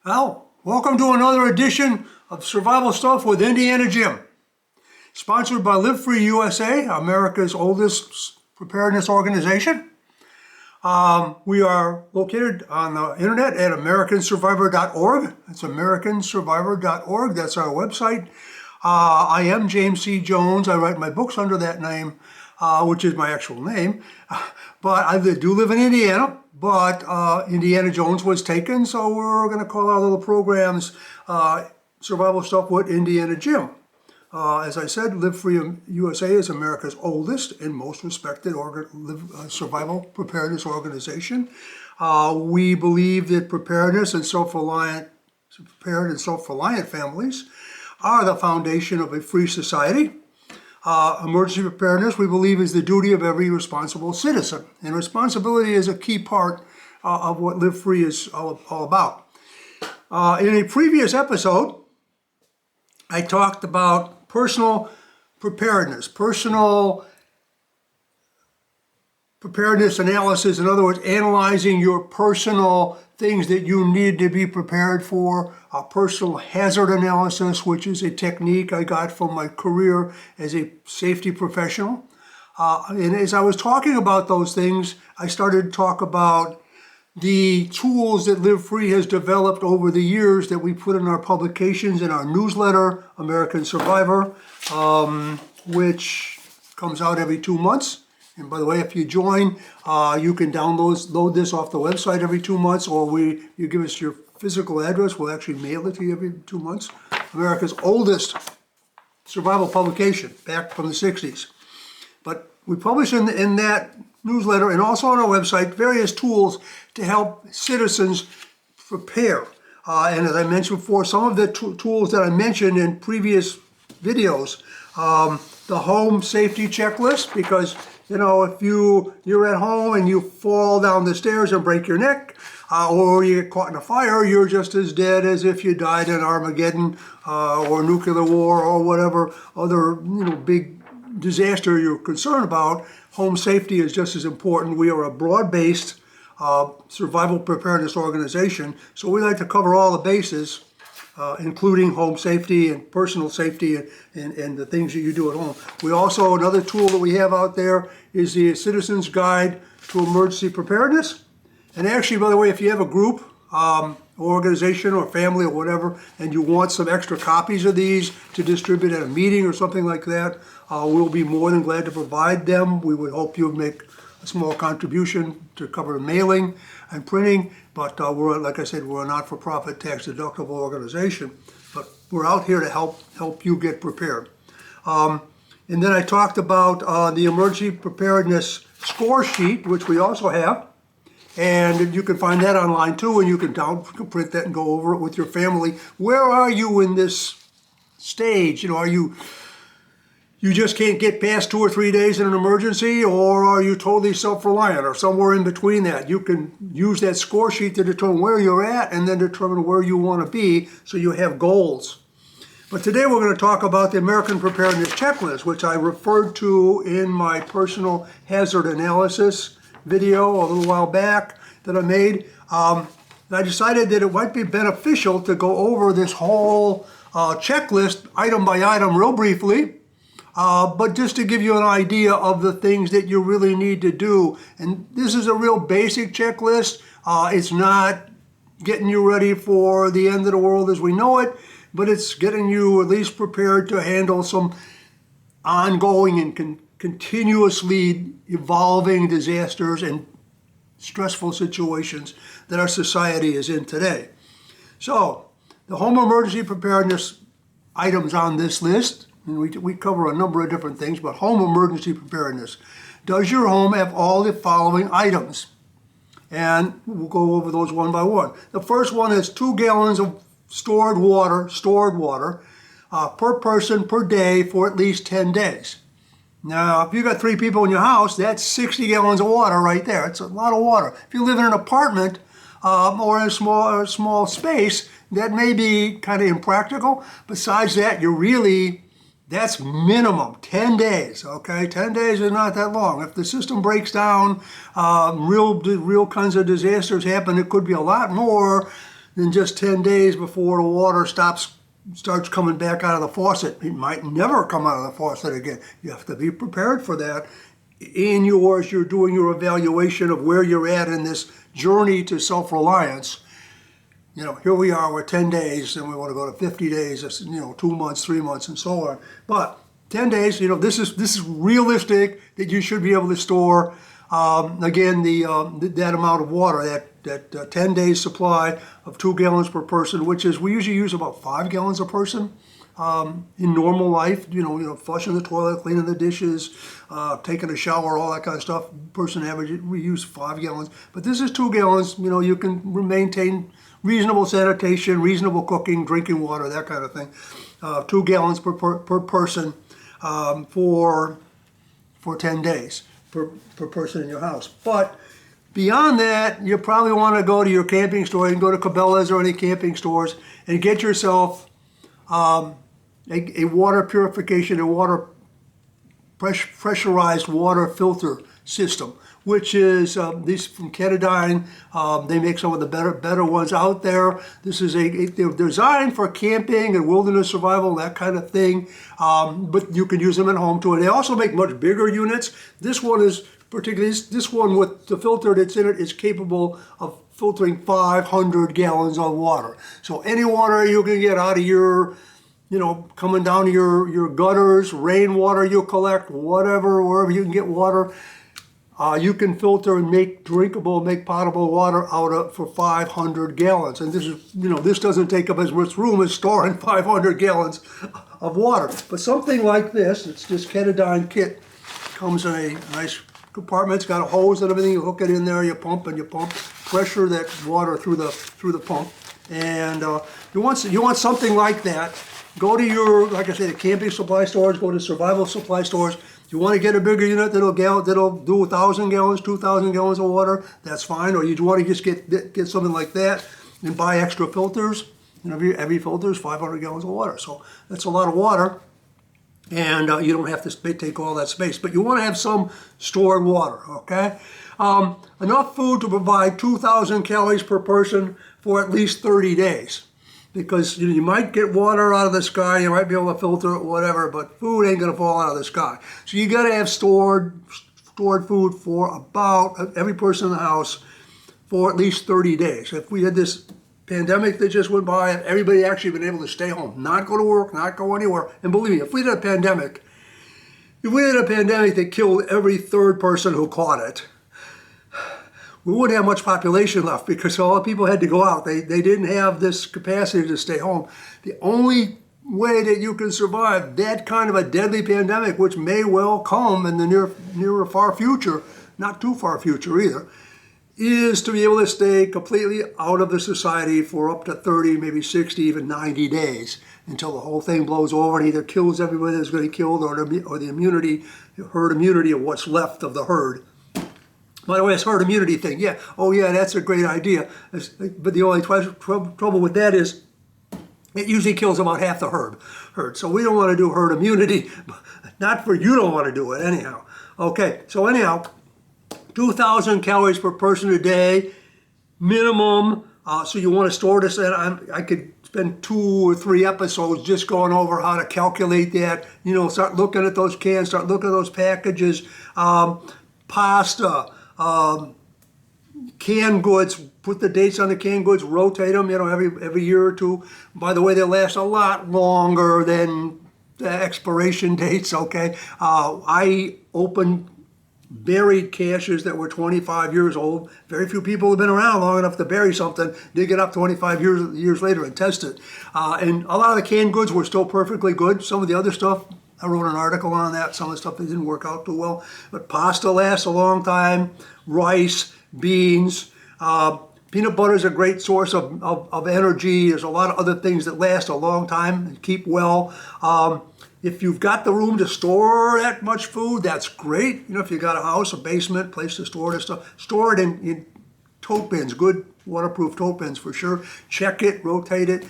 Well, welcome to another edition of Survival Stuff with Indiana Jim. Sponsored by Live Free USA, America's oldest preparedness organization. We are located on the internet at americansurvivor.org. That's americansurvivor.org. That's our website. I am James C. Jones. I write my books under that name, which is my actual name. But I do live in Indiana, but Indiana Jones was taken, so we're going to call our little programs Survival Stuff with Indiana Jim. As I said, Live Free USA is America's oldest and most respected survival preparedness organization. We believe that prepared and self-reliant families are the foundation of a free society. Emergency preparedness, we believe, is the duty of every responsible citizen. And responsibility is a key part of what Live Free is all about. In a previous episode, I talked about personal preparedness, analysis. In other words, analyzing your personal things that you need to be prepared for. Personal hazard analysis, which is a technique I got from my career as a safety professional. And as I was talking about those things, I started to talk about the tools that Live Free has developed over the years that we put in our publications, in our newsletter, American Survivor, which comes out every 2 months. And by the way, if you join, you can load this off the website every 2 months, or you give us your physical address, we'll actually mail it to you every 2 months. America's oldest survival publication, back from the 60s. But we publish in that newsletter and also on our website various tools to help citizens prepare. And as I mentioned before, some of the tools that I mentioned in previous videos, the home safety checklist, because if you're at home and you fall down the stairs and break your neck, or you get caught in a fire, you're just as dead as if you died in Armageddon or nuclear war or whatever other big disaster you're concerned about. Home safety is just as important. We are a broad-based survival preparedness organization, so we like to cover all the bases, including home safety and personal safety and the things that you do at home. We also, another tool that we have out there is the Citizen's Guide to Emergency Preparedness. And actually, by the way, if you have a group, organization or family or whatever, and you want some extra copies of these to distribute at a meeting or something like that, we'll be more than glad to provide them. We would hope you would make a small contribution to cover mailing and printing, but like I said, we're a not-for-profit tax-deductible organization, but we're out here to help you get prepared. And then I talked about the emergency preparedness score sheet, which we also have, and you can find that online too, and you can print that and go over it with your family. Where are you in this stage? Are you just can't get past 2 or 3 days in an emergency, or are you totally self-reliant, or somewhere in between that? You can use that score sheet to determine where you're at and then determine where you want to be so you have goals. But today we're going to talk about the American Preparedness Checklist, which I referred to in my personal hazard analysis video a little while back that I made. I decided that it might be beneficial to go over this whole checklist item by item real briefly. But just to give you an idea of the things that you really need to do. And this is a real basic checklist. It's not getting you ready for the end of the world as we know it, but it's getting you at least prepared to handle some ongoing and continuously evolving disasters and stressful situations that our society is in today. So, the home emergency preparedness items on this list, and we cover a number of different things, but home emergency preparedness. Does your home have all the following items? And we'll go over those one by one. The first one is 2 gallons of stored water per person per day for at least 10 days. Now, if you've got 3 people in your house, that's 60 gallons of water right there. It's a lot of water. If you live in an apartment or in a small space, that may be kind of impractical. Besides that, that's minimum 10 days, okay? 10 days is not that long. If the system breaks down, real kinds of disasters happen, it could be a lot more than just 10 days before the water starts coming back out of the faucet. It might never come out of the faucet again. You have to be prepared for that. You're doing your evaluation of where you're at in this journey to self-reliance. Here we are, we're 10 days, and we want to go to 50 days, 2 months, 3 months, and so on. But 10 days, this is realistic that you should be able to store, again, that amount of water, that 10 days supply of 2 gallons per person, which is, we usually use about 5 gallons a person in normal life, flushing the toilet, cleaning the dishes, taking a shower, all that kind of stuff. Person average, we use 5 gallons, but this is 2 gallons. You can maintain reasonable sanitation, reasonable cooking, drinking water, that kind of thing. 2 gallons per person for 10 days per person in your house. But beyond that, you probably want to go to your camping store. You can go to Cabela's or any camping stores and get yourself a water purification, pressurized water filter system, which is these from Ketadine. They make some of the better ones out there. This is they're designed for camping and wilderness survival, that kind of thing. But you can use them at home too. And they also make much bigger units. This one is particularly this one with the filter that's in it is capable of filtering 500 gallons of water. So any water you can get out of your coming down to your gutters, rainwater you collect, wherever you can get water, you can filter and make potable water out of for 500 gallons. And this is, this doesn't take up as much room as storing 500 gallons of water. But something like this, it's this Ketadine kit, comes in a nice compartment. It's got a hose and everything. You hook it in there, you pump, pressure that water through the pump. And you want something like that. Go to your, like I say, the camping supply stores, go to survival supply stores. If you want to get a bigger unit that'll do 1,000 gallons, 2,000 gallons of water, that's fine. Or you want to just get something like that and buy extra filters. Every filter is 500 gallons of water. So that's a lot of water. And you don't have to take all that space. But you want to have some stored water, okay? Enough food to provide 2,000 calories per person for at least 30 days. Because you might get water out of the sky, you might be able to filter it, whatever, but food ain't going to fall out of the sky. So you got to have stored food for about every person in the house for at least 30 days. If we had this pandemic that just went by, everybody actually been able to stay home, not go to work, not go anywhere. And believe me, if we had a pandemic that killed every third person who caught it, we wouldn't have much population left because all the people had to go out. They didn't have this capacity to stay home. The only way that you can survive that kind of a deadly pandemic, which may well come in the near or far future, not too far future either, is to be able to stay completely out of the society for up to 30, maybe 60, even 90 days until the whole thing blows over and either kills everybody that's going to be killed or the herd immunity of what's left of the herd. By the way, this herd immunity thing, that's a great idea. But the only trouble with that is it usually kills about half the herd. So we don't want to do herd immunity. You don't want to do it anyhow. Okay, so anyhow, 2,000 calories per person a day, minimum. So you want to store this. And I could spend 2 or 3 episodes just going over how to calculate that. Start looking at those cans, start looking at those packages. Pasta. Canned goods, put the dates on the canned goods, rotate them, every year or two. By the way, they last a lot longer than the expiration dates, okay? I opened buried caches that were 25 years old. Very few people have been around long enough to bury something, dig it up 25 years later and test it. And a lot of the canned goods were still perfectly good. Some of the other stuff, I wrote an article on that, some of the stuff that didn't work out too well. But pasta lasts a long time, rice, beans, peanut butter is a great source of energy. There's a lot of other things that last a long time and keep well. If you've got the room to store that much food, that's great. If you've got a house, a basement, place to store this stuff, store it in tote bins, good waterproof tote bins for sure. Check it, rotate it.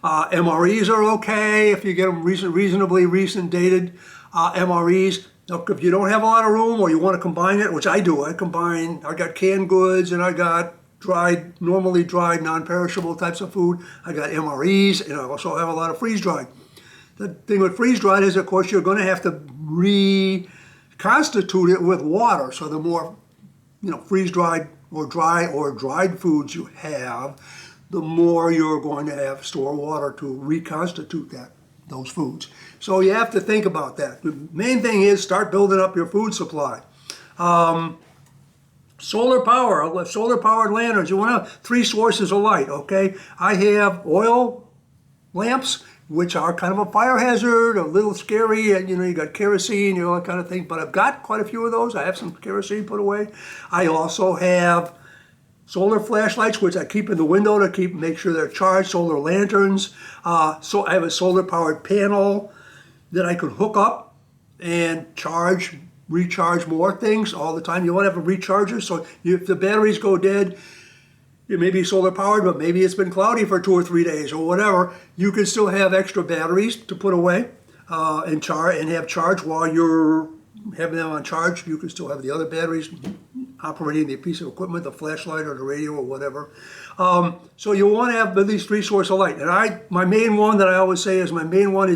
MREs are okay if you get them reasonably recent dated MREs. Now, if you don't have a lot of room or you want to combine it, which I do, I got canned goods and I got dried, normally dried, non-perishable types of food. I got MREs, and I also have a lot of freeze-dried. The thing with freeze-dried is, of course, you're going to have to reconstitute it with water. So the more, freeze-dried or dried foods you have, the more you're going to have store water to reconstitute those foods. So you have to think about that. The main thing is start building up your food supply. Solar powered lanterns. You want to have 3 sources of light, okay? I have oil lamps, which are kind of a fire hazard, a little scary, and you got kerosene, all that kind of thing, but I've got quite a few of those. I have some kerosene put away. I also have solar flashlights, which I keep in the window to make sure they're charged, solar lanterns. So I have a solar powered panel that I can hook up and recharge more things all the time. You want to have a recharger, so if the batteries go dead, it may be solar powered, but maybe it's been cloudy for 2 or 3 days or whatever, you can still have extra batteries to put away and have charge while you're having them on charge. You can still have the other batteries operating the piece of equipment, the flashlight or the radio or whatever. So you want to have at least 3 sources of light. And my main one that I always say is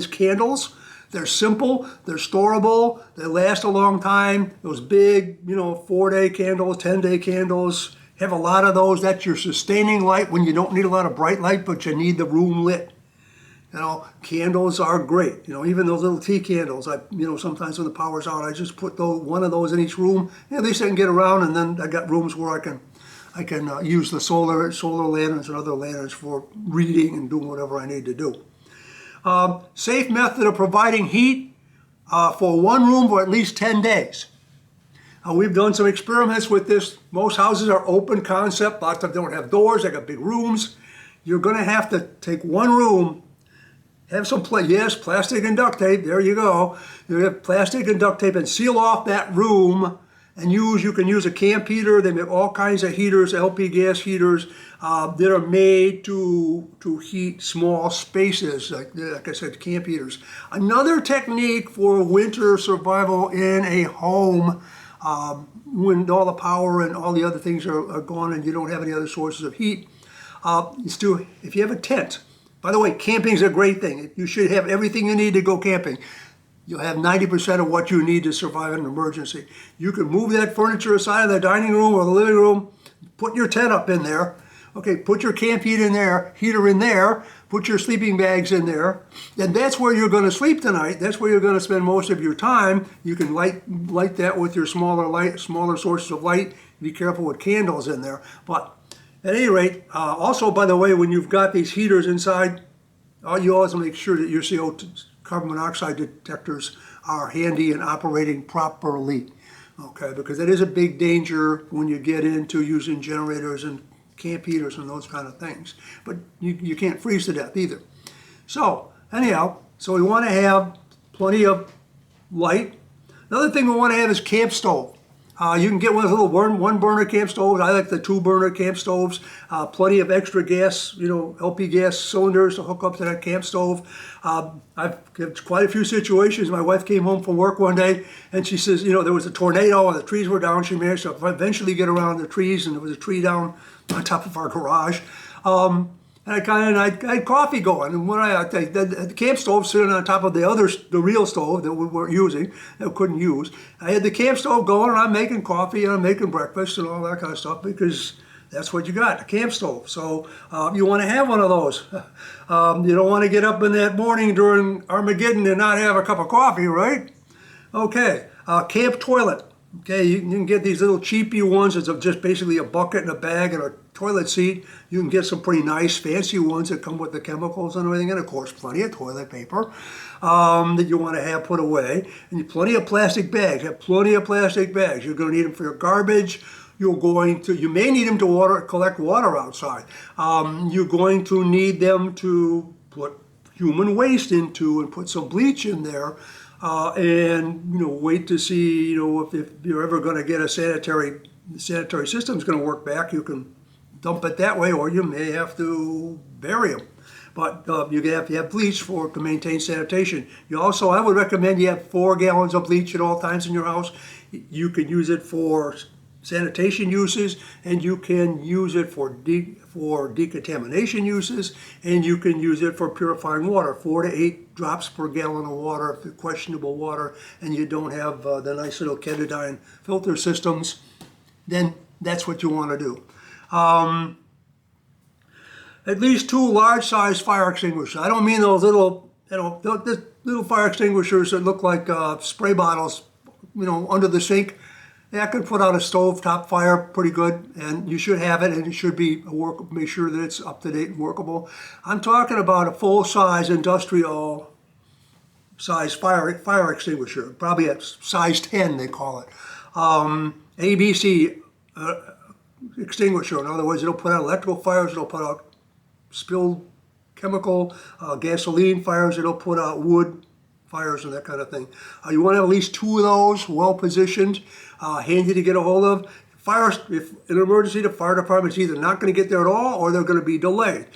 candles. They're simple, they're storable, they last a long time. Those big, 4-day candles, 10-day candles, have a lot of those. That's your sustaining light when you don't need a lot of bright light, but you need the room lit. Candles are great. Even those little tea candles, sometimes when the power's out, I just put one of those in each room. At least I can get around, and then I got rooms where I can use the solar lanterns and other lanterns for reading and doing whatever I need to do. Safe method of providing heat for one room for at least 10 days. We've done some experiments with this. Most houses are open concept. Lots of them don't have doors. They got big rooms. You're going to have to take one room, have some plastic and duct tape. There you go. You have plastic and duct tape and seal off that room. And you can use a camp heater. They make all kinds of heaters, LP gas heaters, that are made to heat small spaces, like I said, camp heaters. Another technique for winter survival in a home, when all the power and all the other things are gone and you don't have any other sources of heat, is if you have a tent. By the way, camping is a great thing. You should have everything you need to go camping. You'll have 90% of what you need to survive in an emergency. You can move that furniture aside of the dining room or the living room, put your tent up in there. Okay, put your camp heater in there, put your sleeping bags in there, and that's where you're going to sleep tonight. That's where you're going to spend most of your time. You can light that with your smaller sources of light. Be careful with candles in there. But at any rate, also, by the way, when you've got these heaters inside, you always make sure that your CO2 carbon monoxide detectors are handy and operating properly, okay? Because that is a big danger when you get into using generators and camp heaters and those kind of things. But you can't freeze to death either. So anyhow, we want to have plenty of light. Another thing we want to have is camp stove. You can get one of those little one-burner camp stoves. I like the 2-burner camp stoves. Plenty of extra gas, LP gas cylinders to hook up to that camp stove. I've had quite a few situations. My wife came home from work one day and she says, there was a tornado and the trees were down. She managed to eventually get around the trees, and there was a tree down on top of our garage. And I had coffee going, and when the camp stove sitting on top of the real stove that we weren't using, that we couldn't use. I had the camp stove going, and I'm making coffee and I'm making breakfast and all that kind of stuff, because that's what you got, a camp stove. So you want to have one of those. You don't want to get up in that morning during Armageddon and not have a cup of coffee, right? Okay, camp toilet. Okay, you can get these little cheapy ones. It's just basically a bucket and a bag and a toilet seat. You can get some pretty nice, fancy ones that come with the chemicals and everything, and of course, plenty of toilet paper that you want to have put away, and plenty of plastic bags. Have plenty of plastic bags. You're going to need them for your garbage. You may need them to collect water outside. You're going to need them to put human waste into and put some bleach in there. And wait to see if you're ever going to get the sanitary system's going to work back. You can dump it that way, or you may have to bury them. But you have to have bleach to maintain sanitation. I would recommend you have 4 gallons of bleach at all times in your house. You can use it for sanitation uses, and you can use it for decontamination uses, and you can use it for purifying water. 4 to 8 drops per gallon of water if it's questionable water, and you don't have the nice little Ketadine filter systems, then that's what you want to do. At least 2 large-sized fire extinguishers. I don't mean those little, little fire extinguishers that look like spray bottles, under the sink. That could put out a stovetop fire pretty good, and you should have it, and it should be make sure that it's up to date and workable. I'm talking about a full-size industrial size fire extinguisher, probably at size 10 they call it. ABC extinguisher. In other words, it'll put out electrical fires, it'll put out spilled chemical, gasoline fires, it'll put out wood fires and that kind of thing. You want to have at least 2 of those, well positioned, handy to get a hold of. If in an emergency, the fire department's either not going to get there at all or they're going to be delayed.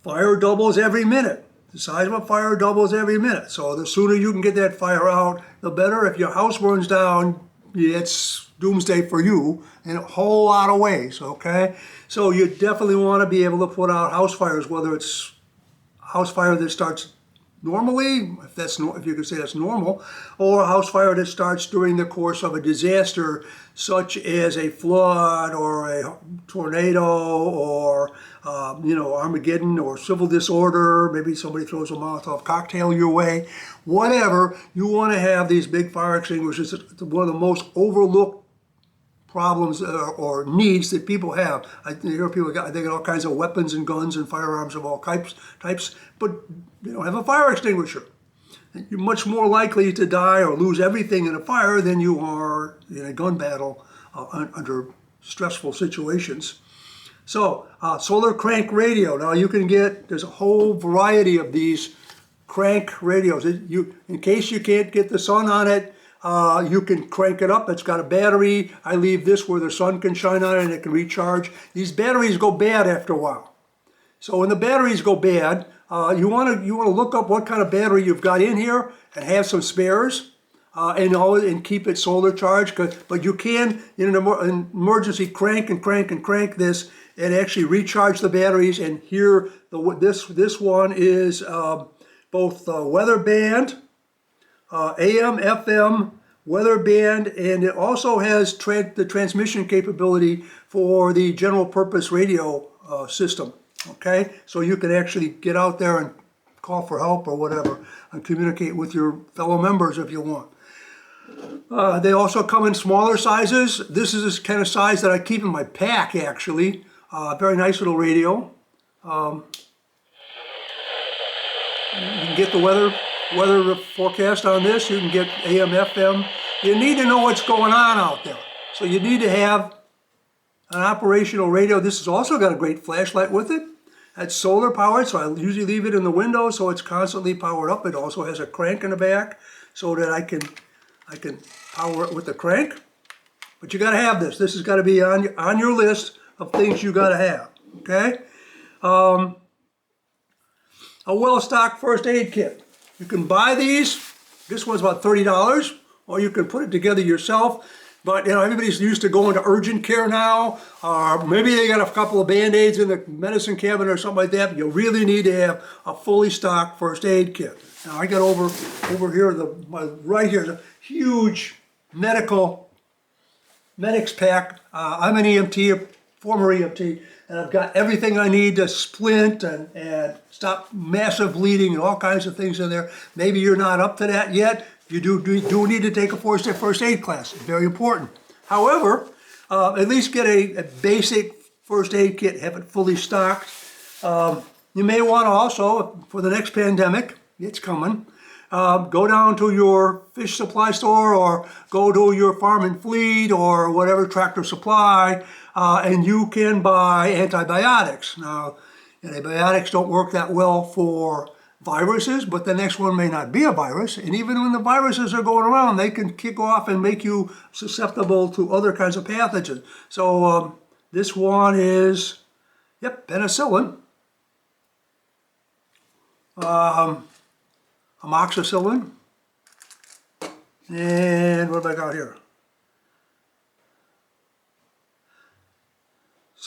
Fire doubles every minute. The size of a fire doubles every minute. So the sooner you can get that fire out, the better. If your house burns down, it's doomsday for you in a whole lot of ways, okay? So you definitely want to be able to put out house fires, whether it's a house fire that starts normally, if you could say that's normal, or a house fire that starts during the course of a disaster, such as a flood or a tornado or Armageddon or civil disorder. Maybe somebody throws a Molotov cocktail your way. Whatever, you want to have these big fire extinguishers. It's one of the most overlooked problems or needs that people have. I hear people they got all kinds of weapons and guns and firearms of all types, but they don't have a fire extinguisher. You're much more likely to die or lose everything in a fire than you are in a gun battle under stressful situations. So, solar crank radio. Now you can there's a whole variety of these crank radios. In case you can't get the sun on it, you can crank it up. It's got a battery. I leave this where the sun can shine on it and it can recharge. These batteries go bad after a while. So when the batteries go bad, you want to look up what kind of battery you've got in here and have some spares, and keep it solar charged. But you can, in an emergency, crank this and actually recharge the batteries. And here, this one is both weather band, AM, FM, weather band, and it also has the transmission capability for the general purpose radio system. Okay, so you can actually get out there and call for help or whatever and communicate with your fellow members if you want. They also come in smaller sizes. This is this kind of size that I keep in my pack, actually. Very nice little radio. You can get the weather forecast on this. You can get AM, FM. You need to know what's going on out there. So you need to have an operational radio. This has also got a great flashlight with it. It's solar powered, so I usually leave it in the window so it's constantly powered up. It also has a crank in the back so that I can power it with the crank. But you got to have this. This has got to be on your list of things you got to have. Okay. A well-stocked first aid kit. You can buy these. This one's about $30, or you can put it together yourself. But everybody's used to going to urgent care now, or maybe they got a couple of Band-Aids in the medicine cabinet or something like that. But you really need to have a fully stocked first aid kit. Now I got over here, right here, the huge medics pack. I'm an EMT, a former EMT, and I've got everything I need to splint and stop massive bleeding and all kinds of things in there. Maybe you're not up to that yet. You do need to take a first aid class. It's very important. However, at least get a basic first aid kit, have it fully stocked. You may want to also, for the next pandemic, it's coming, go down to your fish supply store or go to your farm and fleet or whatever, Tractor Supply, and you can buy antibiotics. Now, antibiotics don't work that well for viruses, but the next one may not be a virus. And even when the viruses are going around, they can kick off and make you susceptible to other kinds of pathogens. So this one is, penicillin, amoxicillin, and what have I got here?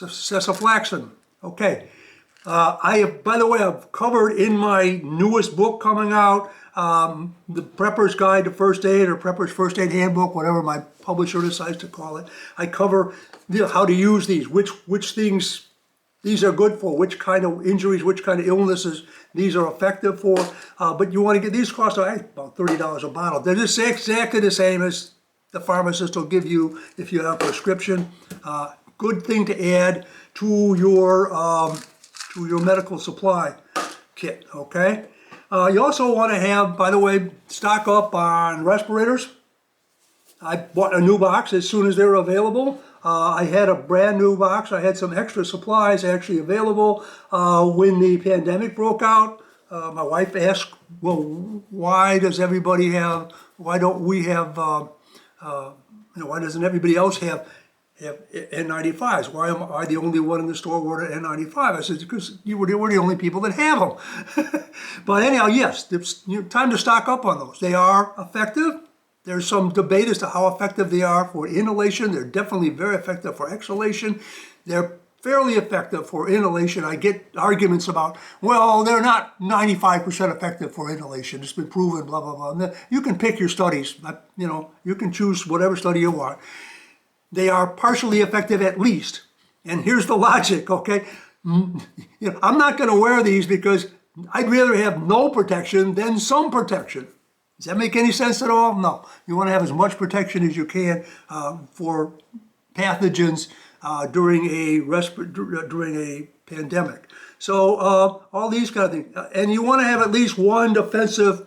cephalexin. Okay. By the way, I've covered in my newest book coming out, the Prepper's Guide to First Aid or Prepper's First Aid Handbook, whatever my publisher decides to call it. I cover how to use these, which things these are good for, which kind of injuries, which kind of illnesses these are effective for. But you want to get these cost about $30 a bottle. They're just exactly the same as the pharmacist will give you if you have a prescription. Good thing to add to your medical supply kit, okay? You also want to have, by the way, stock up on respirators. I bought a new box as soon as they were available. I had a brand new box. I had some extra supplies actually available when the pandemic broke out. My wife asked, well, why don't we have, why doesn't everybody else have N95s? Why am I the only one in the store wearing an N95? I said, because we're the only people that have them. But anyhow, yes, it's time to stock up on those. They are effective. There's some debate as to how effective they are for inhalation. They're definitely very effective for exhalation. They're fairly effective for inhalation. I get arguments about, well, they're not 95% effective for inhalation. It's been proven, blah, blah, blah. You can pick your studies. You can choose whatever study you want. They are partially effective at least. And here's the logic, okay? I'm not going to wear these because I'd rather have no protection than some protection. Does that make any sense at all? No. You want to have as much protection as you can for pathogens during a pandemic. So all these kind of things. And you want to have at least one defensive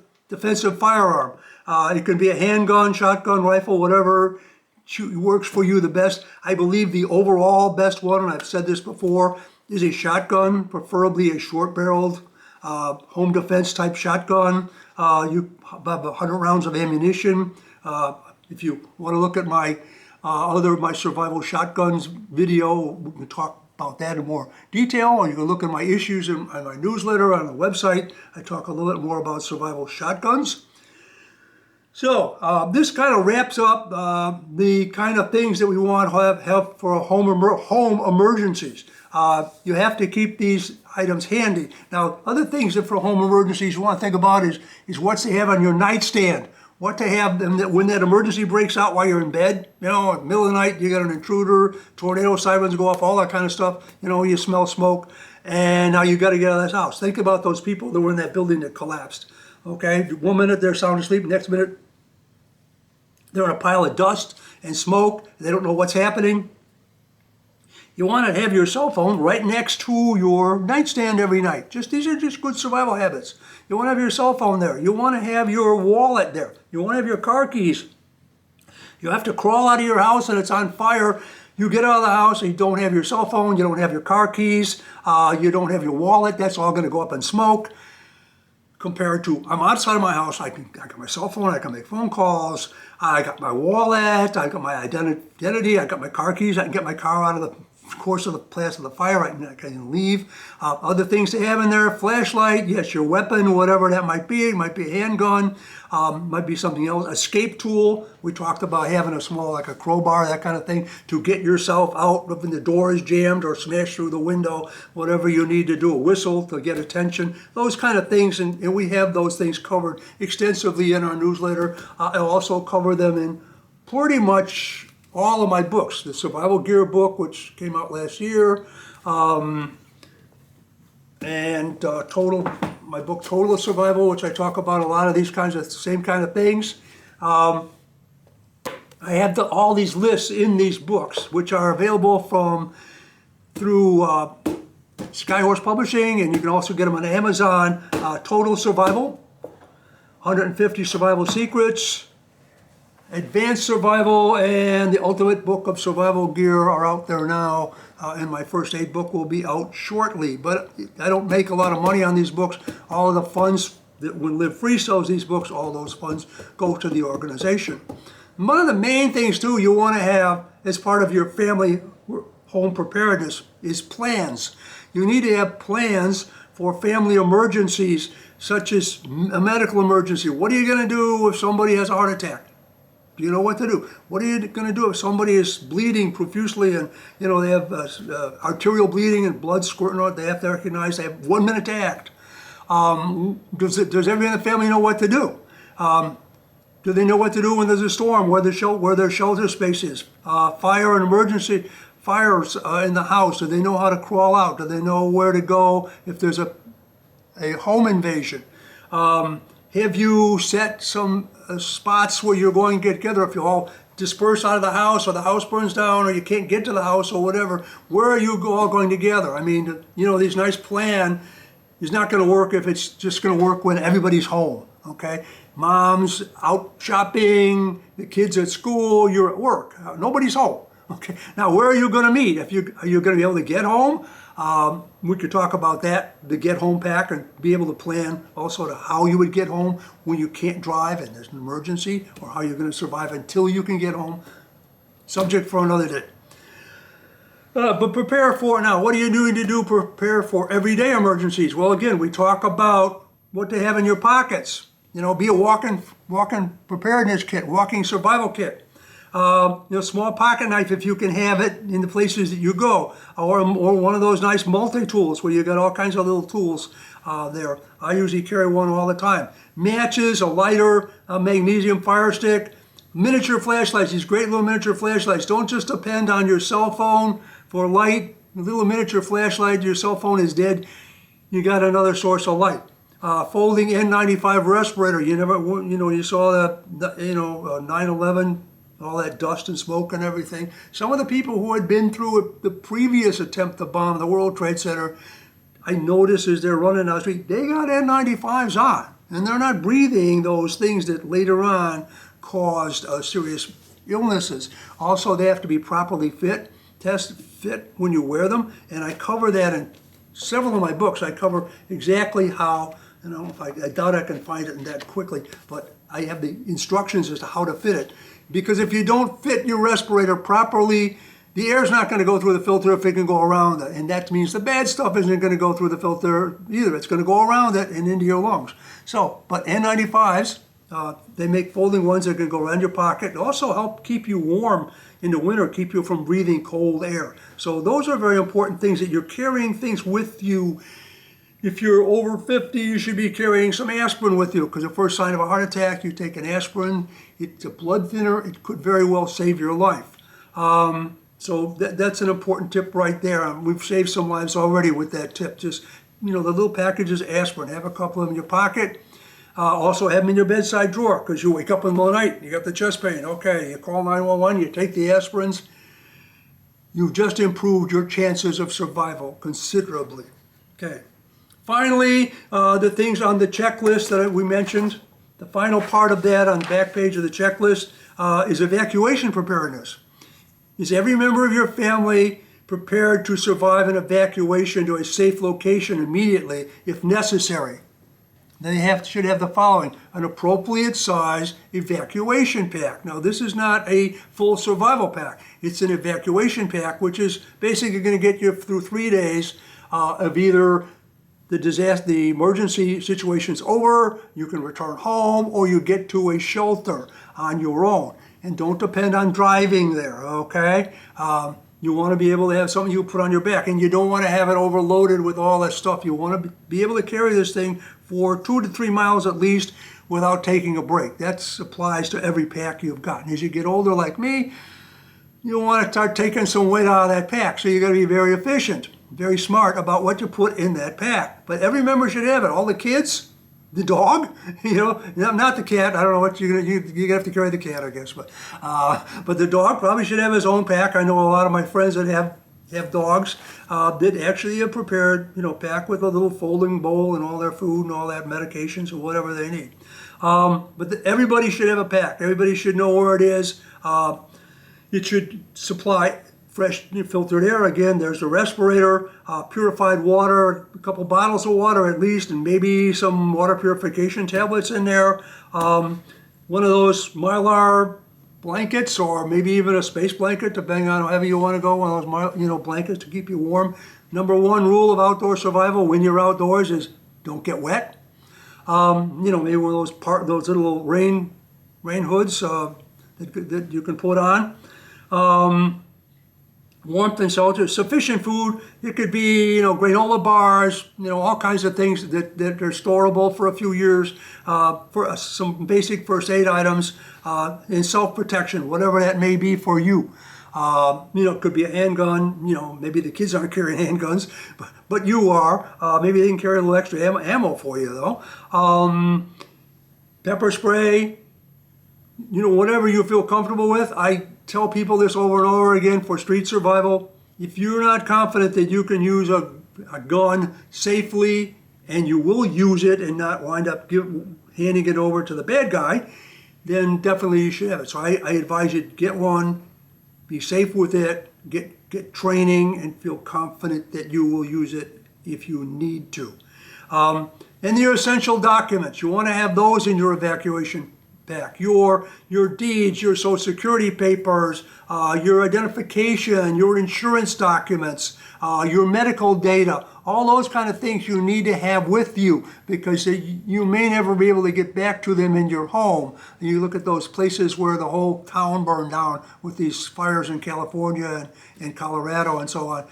firearm. It can be a handgun, shotgun, rifle, whatever works for you the best. I believe the overall best one, and I've said this before, is a shotgun, preferably a short-barreled home defense type shotgun. You have 100 rounds of ammunition. If you want to look at my my survival shotguns video, we can talk about that in more detail, or you can look at my issues in my newsletter on the website. I talk a little bit more about survival shotguns. So this kind of wraps up the kind of things that we want to have for home emergencies. You have to keep these items handy. Now, other things that for home emergencies you want to think about is what to have on your nightstand. What to have when that emergency breaks out while you're in bed. In the middle of the night, you got an intruder, tornado sirens go off, all that kind of stuff. You smell smoke, and now you got to get out of this house. Think about those people that were in that building that collapsed. Okay, 1 minute they're sound asleep, next minute they're in a pile of dust and smoke. They don't know what's happening. You want to have your cell phone right next to your nightstand every night. These are just good survival habits. You want to have your cell phone there. You want to have your wallet there. You want to have your car keys. You have to crawl out of your house and it's on fire. You get out of the house and you don't have your cell phone. You don't have your car keys. You don't have your wallet. That's all going to go up in smoke. Compared to, I'm outside of my house, I got my cell phone, I can make phone calls, I got my wallet, I got my identity, I got my car keys, I can get my car out of the course of the path of the fire, I can leave. Other things to have in there, flashlight, yes, your weapon, whatever that might be. It might be a handgun, might be something else. Escape tool, we talked about having a small, like a crowbar, that kind of thing, to get yourself out when the door is jammed or smashed through the window, whatever you need to do, a whistle to get attention, those kind of things, and we have those things covered extensively in our newsletter. I'll also cover them in pretty much all of my books. The Survival Gear book, which came out last year, and my book Total Survival, which I talk about a lot of these kinds of same kind of things. I have all these lists in these books, which are available through Skyhorse Publishing, and you can also get them on Amazon. Total Survival, 150 Survival Secrets, Advanced Survival, and the Ultimate Book of Survival Gear are out there now, and my first aid book will be out shortly. But I don't make a lot of money on these books. All of the funds that when Live Free sells these books, all those funds go to the organization. One of the main things too you want to have as part of your family home preparedness is plans. You need to have plans for family emergencies, such as a medical emergency. What are you going to do if somebody has a heart attack? Do you know what to do? What are you going to do if somebody is bleeding profusely and, they have arterial bleeding and blood squirting out? They have to recognize they have 1 minute to act. Does everyone in the family know what to do? Do they know what to do when there's a storm, where their shelter space is? Fire and emergency fires in the house. Do they know how to crawl out? Do they know where to go if there's a home invasion? Have you set some spots where you're going to get together? If you all disperse out of the house, or the house burns down, or you can't get to the house, or whatever, where are you all going together? I mean, this nice plan is not going to work if it's just going to work when everybody's home, okay? Mom's out shopping, the kids at school, you're at work. Nobody's home, okay? Now, where are you going to meet? Are you going to be able to get home? We could talk about that, the get home pack, and be able to plan also to how you would get home when you can't drive and there's an emergency, or how you're going to survive until you can get home. Subject for another day. But prepare for, now, what are you doing to prepare for everyday emergencies? Well, again, we talk about what to have in your pockets. Be a walking preparedness kit, walking survival kit. Small pocket knife if you can have it in the places that you go, or one of those nice multi-tools where you got all kinds of little tools there. I usually carry one all the time. Matches, a lighter, a magnesium fire stick, miniature flashlights, these great little miniature flashlights. Don't just depend on your cell phone for light. A little miniature flashlight, your cell phone is dead, you got another source of light. Folding N95 respirator. You saw the 9/11, all that dust and smoke and everything. Some of the people who had been through the previous attempt to bomb the World Trade Center, I noticed as they're running down the street, they got N95s on, and they're not breathing those things that later on caused serious illnesses. Also, they have to be properly fit when you wear them, and I cover that in several of my books. I cover exactly how, I doubt I can find it in that quickly, but I have the instructions as to how to fit it. Because if you don't fit your respirator properly, the air's not going to go through the filter if it can go around it. And that means the bad stuff isn't going to go through the filter either. It's going to go around it and into your lungs. But N95s, they make folding ones that can go around your pocket. They also help keep you warm in the winter, keep you from breathing cold air. So those are very important things, that you're carrying things with you. If you're over 50, you should be carrying some aspirin with you, because the first sign of a heart attack, you take an aspirin. It's a blood thinner. It could very well save your life. So that's an important tip right there. We've saved some lives already with that tip. Just, the little packages of aspirin. Have a couple of them in your pocket. Also have them in your bedside drawer, because you wake up in the middle of the night, you got the chest pain. Okay, you call 911, you take the aspirins. You've just improved your chances of survival considerably. Okay. Finally, the things on the checklist that we mentioned, the final part of that on the back page of the checklist is evacuation preparedness. Is every member of your family prepared to survive an evacuation to a safe location immediately if necessary? They should have the following: an appropriate size evacuation pack. Now, this is not a full survival pack. It's an evacuation pack, which is basically going to get you through 3 days of either the emergency situation's over, you can return home, or you get to a shelter on your own. And don't depend on driving there, okay? You want to be able to have something you put on your back, and you don't want to have it overloaded with all that stuff. You want to be able to carry this thing for 2 to 3 miles at least without taking a break. That applies to every pack you've got. And as you get older like me, you want to start taking some weight out of that pack. So you got to be very efficient, very smart about what you put in that pack. But every member should have it. All the kids, the dog, not the cat. I don't know what you're gonna have to carry the cat, I guess. But the dog probably should have his own pack. I know a lot of my friends that have dogs did actually a prepared, pack with a little folding bowl and all their food and all that medications or whatever they need. But everybody should have a pack. Everybody should know where it is. It should supply fresh filtered air. Again, there's a respirator, purified water, a couple bottles of water at least, and maybe some water purification tablets in there. One of those Mylar blankets, or maybe even a space blanket, depending on how heavy you want to go. One of those, blankets to keep you warm. Number one rule of outdoor survival when you're outdoors is don't get wet. Maybe one of those little rain hoods. that you can put on. Warmth and shelter, sufficient food. It could be, granola bars, all kinds of things that are storable for a few years, for some basic first aid items, and self-protection, whatever that may be for you. It could be a handgun, maybe the kids aren't carrying handguns, but you are. Maybe they can carry a little extra ammo for you though. Pepper spray, whatever you feel comfortable with. I tell people this over and over again for street survival. If you're not confident that you can use a gun safely and you will use it and not wind up handing it over to the bad guy, then definitely you should have it. So I advise you to get one, be safe with it, get training, and feel confident that you will use it if you need to. And your essential documents, you want to have those in your evacuation pack. Your deeds, your social security papers, your identification, your insurance documents, your medical data, all those kind of things you need to have with you, because you may never be able to get back to them in your home. You look at those places where the whole town burned down with these fires in California and Colorado and so on.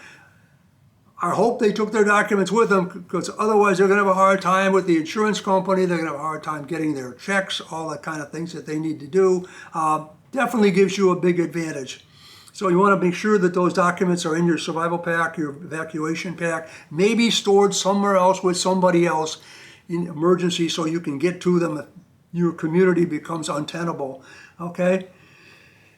I hope they took their documents with them, because otherwise they're going to have a hard time with the insurance company. They're going to have a hard time getting their checks, all the kind of things that they need to do. Definitely gives you a big advantage. So you want to make sure that those documents are in your survival pack, your evacuation pack, maybe stored somewhere else with somebody else in emergency so you can get to them if your community becomes untenable. Okay?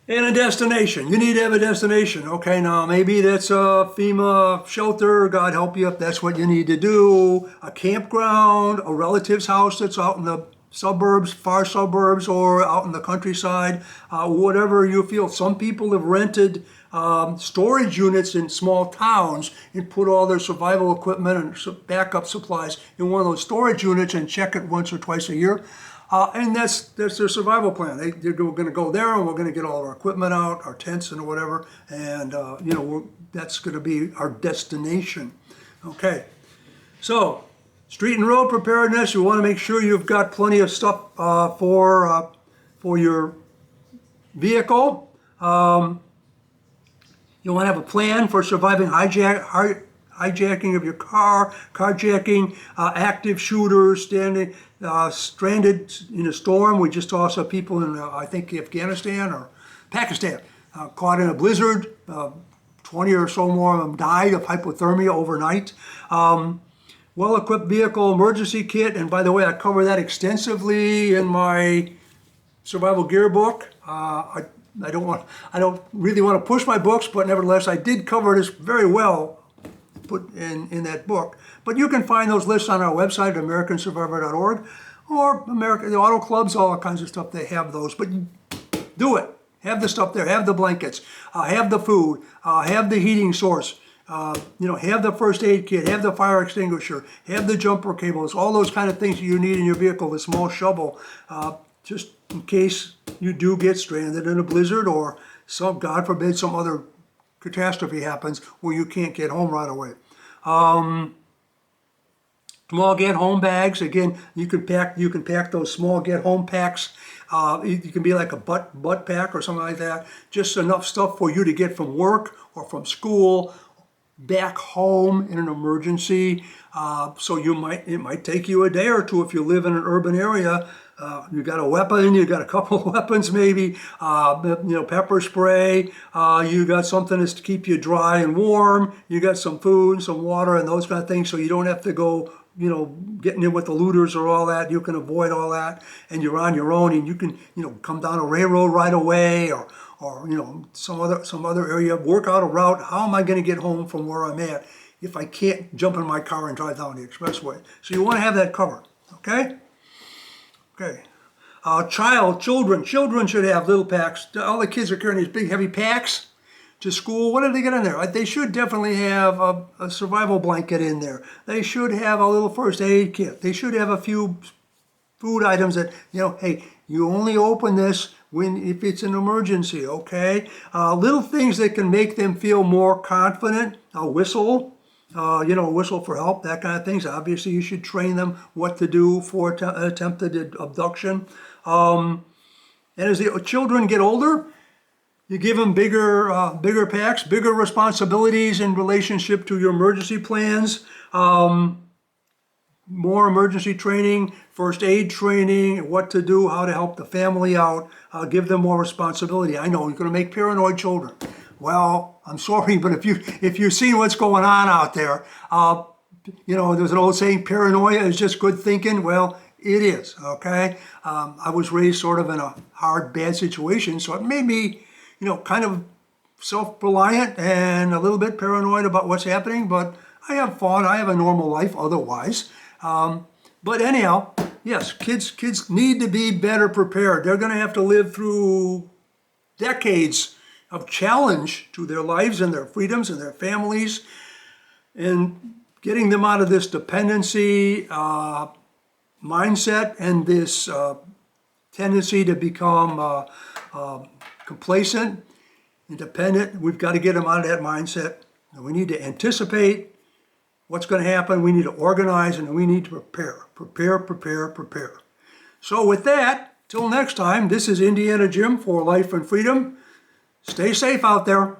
And a destination. You need to have a destination. Okay, now maybe that's a FEMA shelter, God help you if that's what you need to do. A campground, a relative's house that's out in the suburbs, far suburbs, or out in the countryside, whatever you feel. Some people have rented storage units in small towns and put all their survival equipment and backup supplies in one of those storage units and check it once or twice a year. And that's their survival plan. They're going to go there, and we're going to get all our equipment out, our tents and whatever, and that's going to be our destination. Okay, so street and road preparedness. You want to make sure you've got plenty of stuff for your vehicle. You want to have a plan for surviving hijacking of your car, carjacking, active shooters, stranded in a storm. We just saw some people in, I think, Afghanistan or Pakistan, caught in a blizzard. 20 or so more of them died of hypothermia overnight. Well-equipped vehicle emergency kit, and by the way, I cover that extensively in my survival gear book. I don't really want to push my books, but nevertheless, I did cover this very well put in that book. But you can find those lists on our website, AmericanSurvivor.org, or the auto clubs, all kinds of stuff. They have those, but do it. Have the stuff there. Have the blankets. Have the food. Have the heating source. Have the first aid kit. Have the fire extinguisher. Have the jumper cables. All those kind of things that you need in your vehicle. The small shovel, just in case you do get stranded in a blizzard, or God forbid, some other catastrophe happens where you can't get home right away. Small get home bags. Again, you can pack those small get home packs. You can be like a butt pack or something like that. Just enough stuff for you to get from work or from school back home in an emergency. So it might take you a day or two if you live in an urban area. You got a weapon, you got a couple of weapons maybe, pepper spray, you got something to keep you dry and warm, you got some food, some water, and those kind of things, so you don't have to go, getting in with the looters or all that. You can avoid all that, and you're on your own, and you can, come down a railroad right away, or some other area, work out a route. How am I going to get home from where I'm at if I can't jump in my car and drive down the expressway? So you want to have that covered, okay? Okay. Children should have little packs. All the kids are carrying these big heavy packs to school. What do they get in there? They should definitely have a survival blanket in there. They should have a little first aid kit. They should have a few food items that, hey, you only open this if it's an emergency, okay? Little things that can make them feel more confident. A whistle. Whistle for help, that kind of things. Obviously, you should train them what to do for attempted abduction. And as the children get older, you give them bigger packs, bigger responsibilities in relationship to your emergency plans, more emergency training, first aid training, what to do, how to help the family out, give them more responsibility. I know you're going to make paranoid children. Well, I'm sorry, but if you've seen what's going on out there, there's an old saying, paranoia is just good thinking. Well, it is, okay? I was raised sort of in a hard, bad situation, so it made me, kind of self-reliant and a little bit paranoid about what's happening, but I have fun. I have a normal life otherwise. But anyhow, yes, kids need to be better prepared. They're going to have to live through decades of challenge to their lives and their freedoms and their families, and getting them out of this dependency mindset and this tendency to become complacent and dependent. We've got to get them out of that mindset. And we need to anticipate what's going to happen. We need to organize, and we need to prepare. So with that, till next time, this is Indiana Jim for Life and Freedom. Stay safe out there.